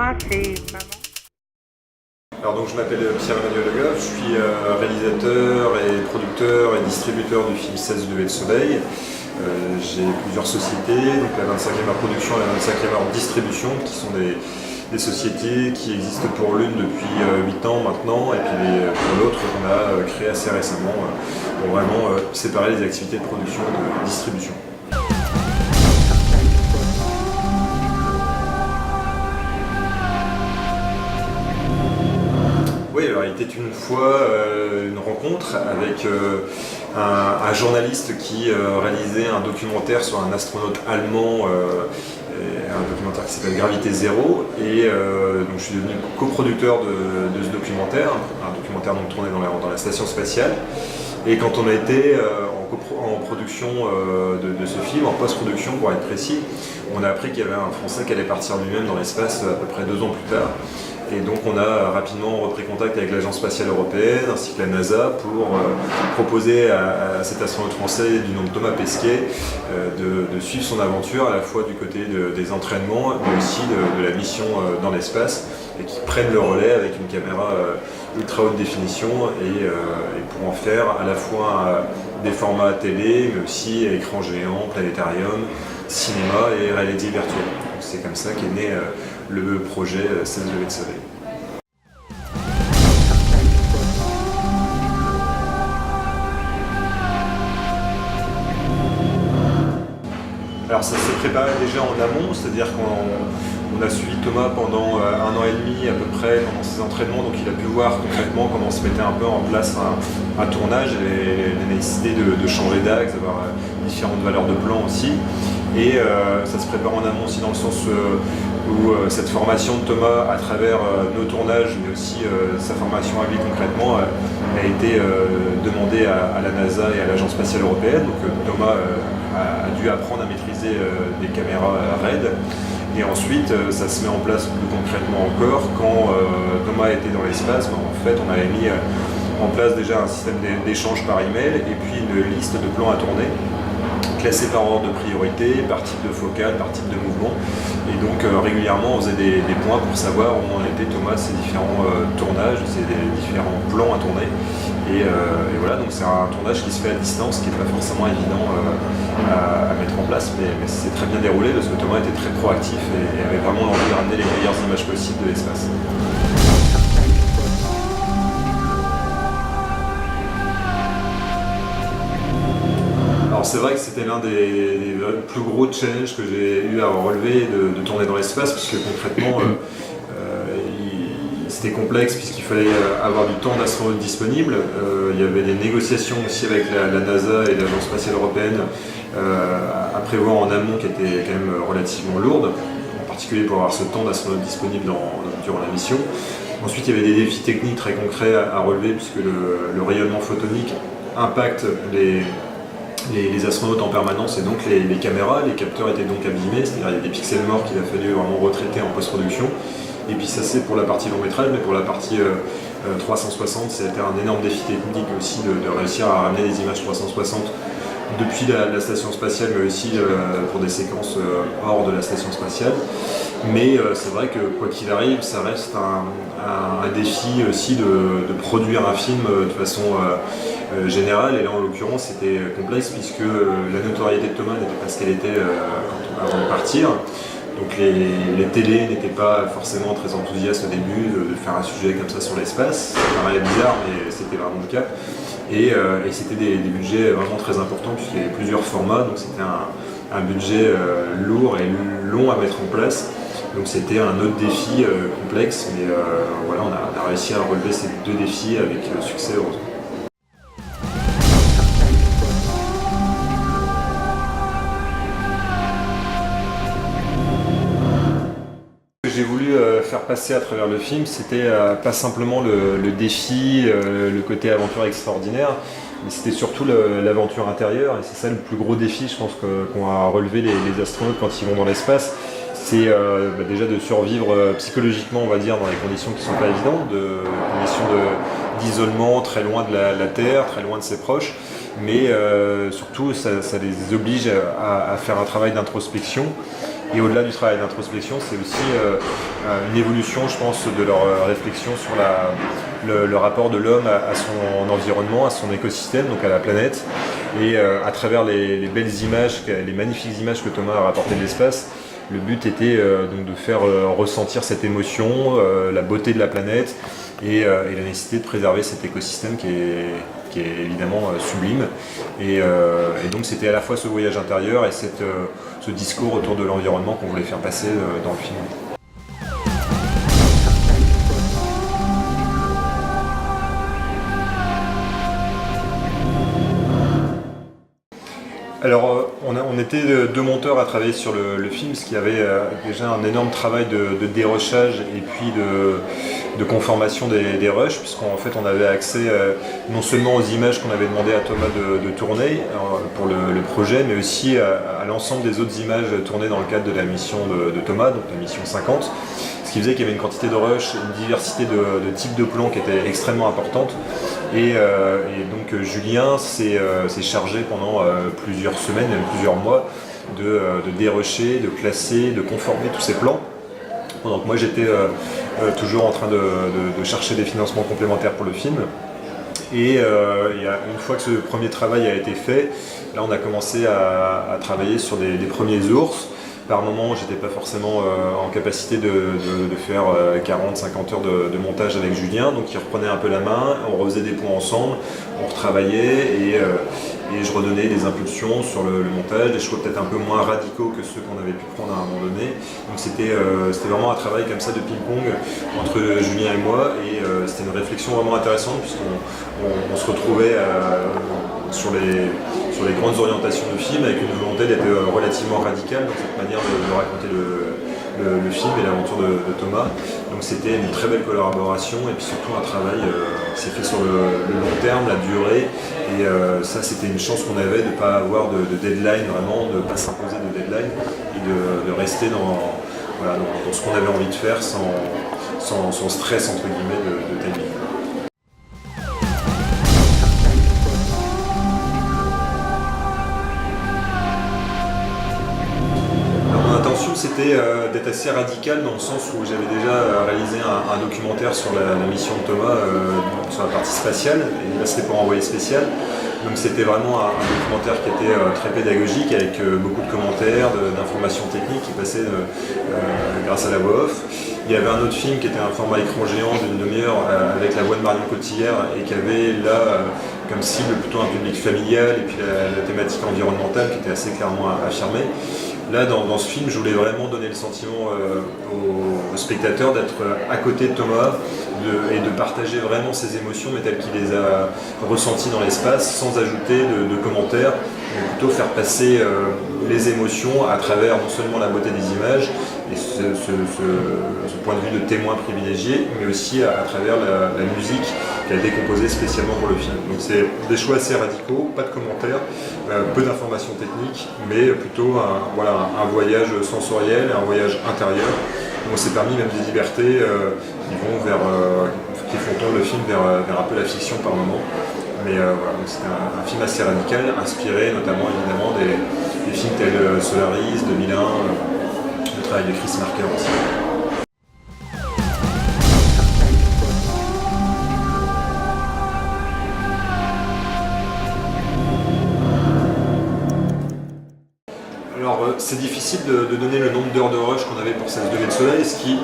Thomas, c'est maman. Alors donc je m'appelle Pierre-Emmanuel Le Goff, je suis réalisateur et producteur et distributeur du film 16 levées de soleil. J'ai plusieurs sociétés, donc la 25e Art Production et la 25e Art Distribution, qui sont des sociétés qui existent pour l'une depuis 8 ans maintenant, et puis pour l'autre qu'on a créé assez récemment pour vraiment séparer les activités de production et de distribution. Oui, alors il était une fois une rencontre avec un journaliste qui réalisait un documentaire sur un astronaute allemand, un documentaire qui s'appelle Gravité Zéro, et donc je suis devenu coproducteur de ce documentaire, un documentaire donc tourné dans la station spatiale. Et quand on a été en production de ce film, en post-production pour être précis, on a appris qu'il y avait un Français qui allait partir lui-même dans l'espace à peu près 2 ans plus tard. Et donc on a rapidement repris contact avec l'Agence spatiale européenne ainsi que la NASA pour proposer à cet astronaute français du nom de Thomas Pesquet de suivre son aventure à la fois du côté des entraînements mais aussi de la mission dans l'espace, et qui prenne le relais avec une caméra ultra haute définition et pour en faire à la fois des formats télé mais aussi écran géant, planétarium, cinéma et réalité virtuelle. C'est comme ça qu'est né le projet 16 levées de soleil. Alors ça s'est préparé déjà en amont, c'est-à-dire qu'on a suivi Thomas pendant 1 an et demi à peu près pendant ses entraînements, donc il a pu voir concrètement comment se mettait un peu en place un tournage et la nécessité de changer d'axe, d'avoir différentes valeurs de plan aussi. Et ça se prépare en amont aussi dans le sens où cette formation de Thomas à travers nos tournages, mais aussi sa formation à lui concrètement, a été demandée à la NASA et à l'Agence spatiale européenne. Donc Thomas a dû apprendre à maîtriser des caméras RED. Et ensuite, ça se met en place plus concrètement encore. Quand Thomas était dans l'espace, en fait, on avait mis en place déjà un système d'échange par email et puis une liste de plans à tourner, classés par ordre de priorité, par type de focale, par type de mouvement. Et donc régulièrement on faisait des points pour savoir où en était Thomas, ses différents tournages, ses différents plans à tourner. Et voilà, donc c'est un tournage qui se fait à distance, qui n'est pas forcément évident à mettre en place, mais c'est très bien déroulé parce que Thomas était très proactif et avait vraiment l'envie de ramener les meilleures images possibles de l'espace. Alors c'est vrai que c'était l'un des plus gros challenges que j'ai eu à relever de tourner dans l'espace, puisque concrètement c'était complexe puisqu'il fallait avoir du temps d'astronaute disponible. Il y avait des négociations aussi avec la NASA et l'Agence spatiale européenne à prévoir en amont qui étaient quand même relativement lourdes, en particulier pour avoir ce temps d'astronaute disponible durant la mission. Ensuite il y avait des défis techniques très concrets à relever, puisque le rayonnement photonique impacte les astronautes en permanence, et donc les caméras, les capteurs étaient donc abîmés, c'est-à-dire il y a des pixels morts qu'il a fallu vraiment retraiter en post-production. Et puis ça c'est pour la partie long métrage, mais pour la partie 360, c'était un énorme défi technique aussi de réussir à ramener des images 360 depuis la station spatiale, mais aussi pour des séquences hors de la station spatiale. Mais c'est vrai que quoi qu'il arrive, ça reste un défi aussi de produire un film de façon générale. Et là en l'occurrence c'était complexe, puisque la notoriété de Thomas n'était pas ce qu'elle était avant de partir. Donc les télés n'étaient pas forcément très enthousiastes au début de faire un sujet comme ça sur l'espace. Ça paraît bizarre, mais c'était vraiment le cas. Et c'était des budgets vraiment très importants, puisqu'il y avait plusieurs formats, donc c'était un budget lourd et long à mettre en place. Donc c'était un autre défi complexe, mais voilà, on a réussi à relever ces 2 défis avec succès, heureusement. Ce que j'ai voulu faire passer à travers le film, c'était pas simplement le défi, le côté aventure extraordinaire, mais c'était surtout l'aventure intérieure, et c'est ça le plus gros défi, je pense, qu'ont à relever les astronautes quand ils vont dans l'espace. C'est déjà de survivre psychologiquement, on va dire, dans les conditions qui ne sont pas évidentes, conditions d'isolement très loin de la Terre, très loin de ses proches, mais surtout ça les oblige à faire un travail d'introspection Et au-delà du travail d'introspection, c'est aussi une évolution, je pense, de leur réflexion sur le rapport de l'homme à son environnement, à son écosystème, donc à la planète. Et à travers les belles images, les magnifiques images que Thomas a rapportées de l'espace, le but était donc de faire ressentir cette émotion, la beauté de la planète et la nécessité de préserver cet écosystème qui est évidemment sublime. Et donc c'était à la fois ce voyage intérieur et ce discours autour de l'environnement qu'on voulait faire passer dans le film. Alors, on était deux monteurs à travailler sur le film, ce qui avait déjà un énorme travail de dérochage et puis de conformation des rushs, puisqu'en fait on avait accès non seulement aux images qu'on avait demandé à Thomas de tourner pour le projet, mais aussi à l'ensemble des autres images tournées dans le cadre de la mission de Thomas, donc la mission 50. Ce qui faisait qu'il y avait une quantité de rushs, une diversité de types de plans qui était extrêmement importante. Et donc Julien s'est chargé pendant plusieurs semaines, même plusieurs mois, de dérusher, de classer, de conformer tous ces plans. Pendant que moi j'étais toujours en train de chercher des financements complémentaires pour le film. Et une fois que ce premier travail a été fait, là on a commencé à travailler sur des premiers ours. Par moment, j'étais pas forcément en capacité de faire 40-50 heures de montage avec Julien, donc il reprenait un peu la main, on refaisait des points ensemble, on retravaillait et je redonnais des impulsions sur le montage, des choix peut-être un peu moins radicaux que ceux qu'on avait pu prendre à un moment donné. Donc c'était vraiment un travail comme ça de ping-pong entre Julien et moi, et c'était une réflexion vraiment intéressante puisqu'on se retrouvait sur les grandes orientations du film avec une volonté d'être relativement radicale dans cette manière de raconter le film et l'aventure de Thomas. Donc c'était une très belle collaboration et puis surtout un travail qui s'est fait sur le long terme, la durée. Et ça c'était une chance qu'on avait de ne pas avoir de deadline vraiment, de ne pas s'imposer de deadline et de rester dans ce qu'on avait envie de faire sans stress entre guillemets de timing. C'était d'être assez radical dans le sens où j'avais déjà réalisé un documentaire sur la mission de Thomas sur la partie spatiale, et là c'était pour Envoyé spécial. Donc c'était vraiment un documentaire qui était très pédagogique avec beaucoup de commentaires, d'informations techniques qui passaient grâce à la voix off. Il y avait un autre film qui était un format écran géant d'une demi-heure avec la voix de Marion Cotillard et qui avait là comme cible plutôt un public familial et puis la thématique environnementale qui était assez clairement affirmée. Là, dans ce film, je voulais vraiment donner le sentiment aux spectateurs d'être à côté de Thomas et de partager vraiment ses émotions, mais telles qu'il les a ressenties dans l'espace, sans ajouter de commentaires, mais plutôt faire passer les émotions à travers non seulement la beauté des images et ce point de vue de témoin privilégié, mais aussi à travers la musique qui a été composée spécialement pour le film. Donc c'est des choix assez radicaux, pas de commentaires, peu d'informations techniques, mais plutôt un voyage sensoriel, un voyage intérieur. Donc on s'est permis même des libertés qui font tendre le film vers un peu la fiction par moment. Mais c'était un film assez radical, inspiré notamment évidemment des films tels Solaris, 2001, le travail de Chris Marker aussi. Alors c'est difficile de donner le nombre d'heures de rush qu'on avait pour cette levée de soleil, ce qui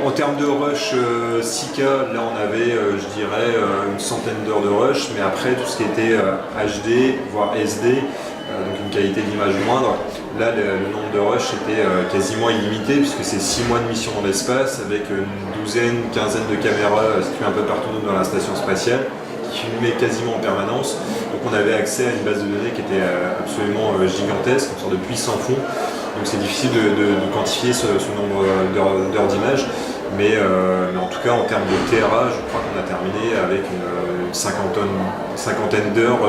en termes de rush 6K, là on avait je dirais une centaine d'heures de rush, mais après tout ce qui était HD, voire SD, donc une qualité d'image moindre, là le nombre de rush était quasiment illimité puisque c'est 6 mois de mission dans l'espace avec une quinzaine de caméras situées un peu partout dans la station spatiale qui filmaient quasiment en permanence. Donc on avait accès à une base de données qui était absolument gigantesque, une sorte de puits sans fond. Donc c'est difficile de quantifier ce nombre d'heures d'image, mais en tout cas en termes de TRA, je crois qu'on a terminé avec une cinquantaine d'heures,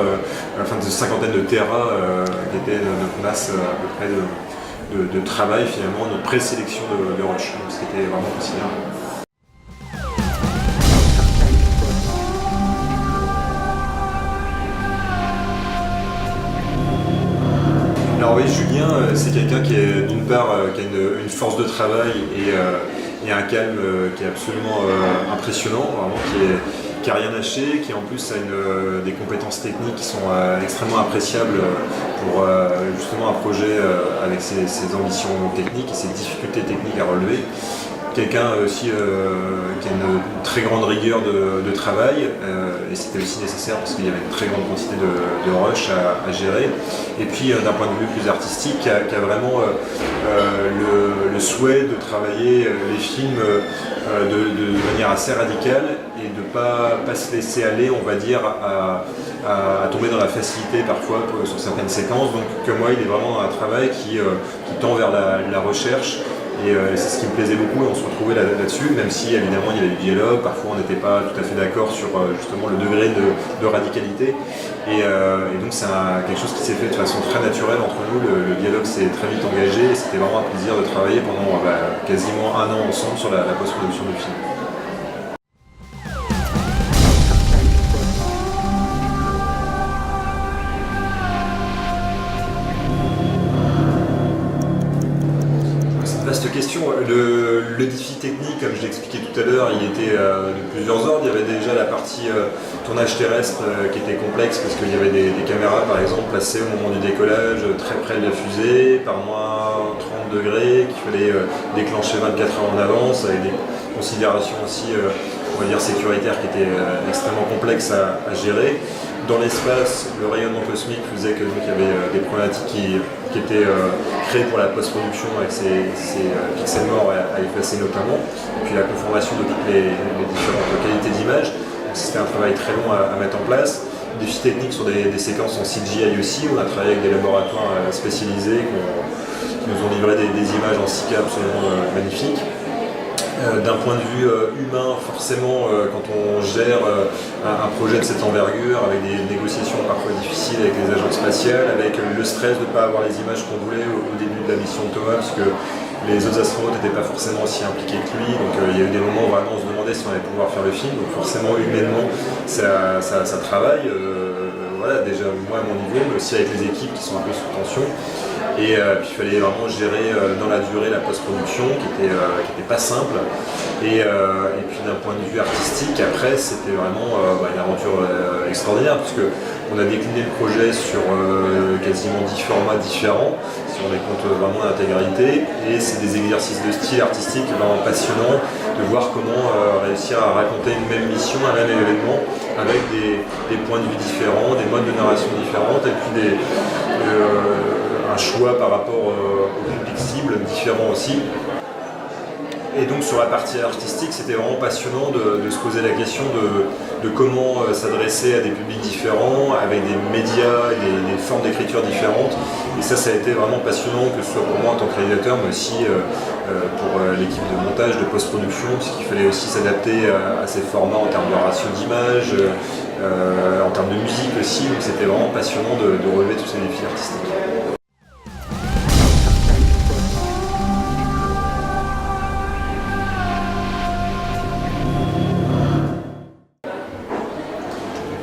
une cinquantaine de TRA qui était notre masse à peu près de travail finalement, notre présélection de rush. Donc c'était vraiment considérable. Alors oui, Julien c'est quelqu'un qui est d'une part qui a une force de travail et un calme qui est absolument impressionnant, vraiment, qui a rien lâché, qui en plus a des compétences techniques qui sont extrêmement appréciables pour justement un projet avec ses ambitions techniques et ses difficultés techniques à relever. Quelqu'un aussi qui a une très grande rigueur de travail et c'était aussi nécessaire parce qu'il y avait une très grande quantité de rush à gérer. Et puis d'un point de vue plus artistique, qui a vraiment le souhait de travailler les films de manière assez radicale et de ne pas se laisser aller, on va dire, à tomber dans la facilité parfois sur certaines séquences. Donc que moi, il est vraiment dans un travail qui tend vers la recherche. Et c'est ce qui me plaisait beaucoup et on se retrouvait là-dessus, même si évidemment il y avait du dialogue, parfois on n'était pas tout à fait d'accord sur justement le degré de radicalité. Et donc c'est quelque chose qui s'est fait de façon très naturelle entre nous, le dialogue s'est très vite engagé et c'était vraiment un plaisir de travailler pendant quasiment un an ensemble sur la post-production du film. Vaste question. Le défi technique, comme je l'expliquais tout à l'heure, il était de plusieurs ordres. Il y avait déjà la partie tournage terrestre qui était complexe parce qu'il y avait des caméras par exemple placées au moment du décollage très près de la fusée, par moins 30 degrés, qu'il fallait déclencher 24 heures en avance avec des considérations aussi on va dire sécuritaires qui étaient extrêmement complexes à gérer. Dans l'espace, le rayonnement cosmique faisait que donc, il y avait des problématiques qui étaient créées pour la post-production avec ces pixels morts à effacer notamment, et puis la conformation de toutes les différentes qualités d'image. C'était un travail très long à mettre en place. Défis techniques sur des séquences en CGI aussi. On a travaillé avec des laboratoires spécialisés qui nous ont livré des images en 4K absolument magnifiques. D'un point de vue humain, forcément, quand on gère un projet de cette envergure, avec des négociations parfois difficiles avec les agences spatiales, avec le stress de ne pas avoir les images qu'on voulait au début de la mission de Thomas, parce que les autres astronautes n'étaient pas forcément aussi impliqués que lui, donc il y a eu des moments où vraiment on se demandait si on allait pouvoir faire le film, donc forcément humainement ça travaille, voilà, déjà moi à mon niveau, mais aussi avec les équipes qui sont un peu sous tension. Et puis il fallait vraiment gérer dans la durée la post-production qui était pas simple. Et puis d'un point de vue artistique, après c'était vraiment une aventure extraordinaire puisque on a décliné le projet sur quasiment 10 formats différents, si on les compte vraiment l'intégralité. Et c'est des exercices de style artistique vraiment passionnants de voir comment réussir à raconter une même mission, un même événement avec des points de vue différents, des modes de narration différents et puis un choix par rapport au public cible différent aussi. Et donc sur la partie artistique, c'était vraiment passionnant de se poser la question de comment s'adresser à des publics différents, avec des médias et des formes d'écriture différentes. Et ça a été vraiment passionnant, que ce soit pour moi en tant que réalisateur, mais aussi pour l'équipe de montage, de post-production, puisqu'il fallait aussi s'adapter à ces formats en termes de ratio d'image, en termes de musique aussi. Donc c'était vraiment passionnant de relever tous ces défis artistiques.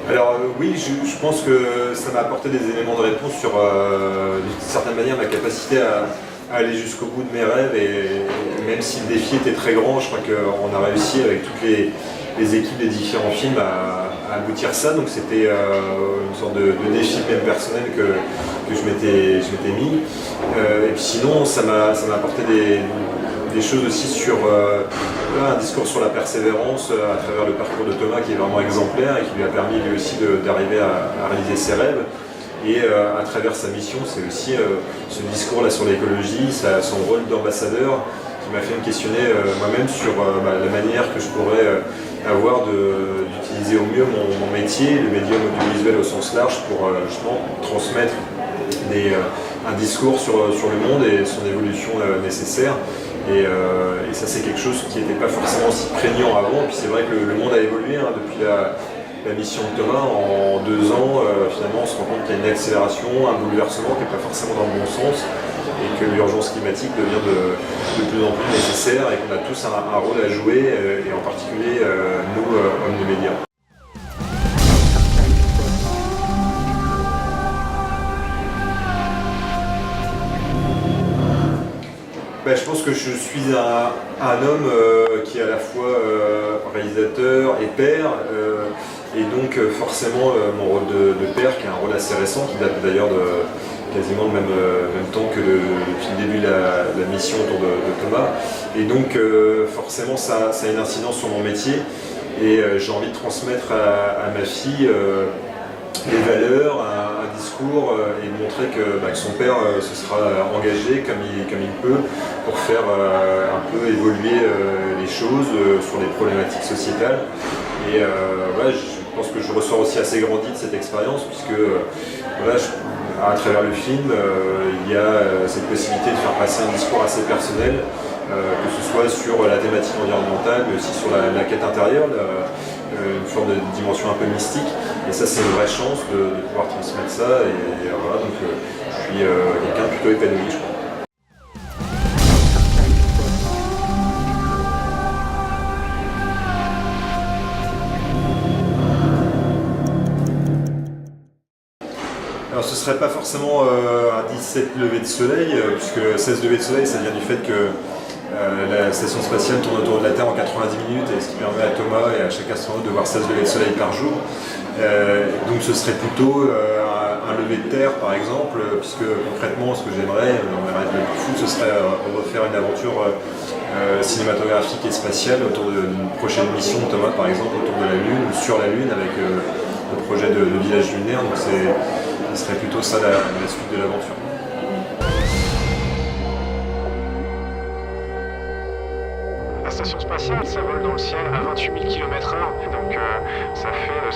Alors oui, je pense que ça m'a apporté des éléments de réponse sur, d'une certaine manière, ma capacité à aller jusqu'au bout de mes rêves et même si le défi était très grand, je crois qu'on a réussi avec toutes les équipes des différents films à aboutir ça. Donc c'était une sorte de défi même personnel que je m'étais mis. Et puis sinon, ça m'a apporté des choses aussi sur un discours sur la persévérance à travers le parcours de Thomas qui est vraiment exemplaire et qui lui a permis lui aussi d'arriver à réaliser ses rêves. Et à travers sa mission, c'est aussi ce discours-là sur l'écologie, son rôle d'ambassadeur qui m'a fait me questionner moi-même sur la manière que je pourrais avoir d'utiliser au mieux mon métier, le médium audiovisuel au sens large pour justement transmettre un discours sur le monde et son évolution nécessaire. Et ça c'est quelque chose qui n'était pas forcément si prégnant avant. Et puis c'est vrai que le monde a évolué depuis la mission de Thomas. En 2 ans, finalement on se rend compte qu'il y a une accélération, un bouleversement qui n'est pas forcément dans le bon sens et que l'urgence climatique devient de plus en plus nécessaire et qu'on a tous un rôle à jouer et en particulier nous, hommes des médias. que je suis un homme qui est à la fois réalisateur et père, et donc forcément mon rôle de père, qui est un rôle assez récent, qui date d'ailleurs de quasiment le même temps que depuis le début de la mission autour de Thomas. Et donc forcément ça a une incidence sur mon métier, et j'ai envie de transmettre à ma fille des valeurs, un discours, et de montrer que son père se sera engagé comme il peut pour faire un peu évoluer les choses sur les problématiques sociétales. Et voilà, je pense que je ressors aussi assez grandi de cette expérience, puisque voilà, à travers le film, il y a cette possibilité de faire passer un discours assez personnel, que ce soit sur la thématique environnementale, mais aussi sur la quête intérieure, une forme de dimension un peu mystique. Et ça, c'est une vraie chance de pouvoir transmettre ça. Et voilà, donc je suis quelqu'un de plutôt épanoui, je crois. Alors ce ne serait pas forcément un 17 levées de soleil, puisque 16 levées de soleil, ça vient du fait que la station spatiale tourne autour de la Terre en 90 minutes, et ce qui permet à Thomas et à chaque astronaute de voir 16 levées de soleil par jour. Donc ce serait plutôt un lever de terre par exemple, puisque concrètement ce que j'aimerais, dans mes rêves les plus fous, ce serait refaire une aventure cinématographique et spatiale autour d'une prochaine mission de Thomas, par exemple autour de la Lune ou sur la Lune, avec le projet de village lunaire. Donc ce serait plutôt ça la suite de l'aventure. La station spatiale, ça vole dans le ciel à 28 000 km/h, et donc ça fait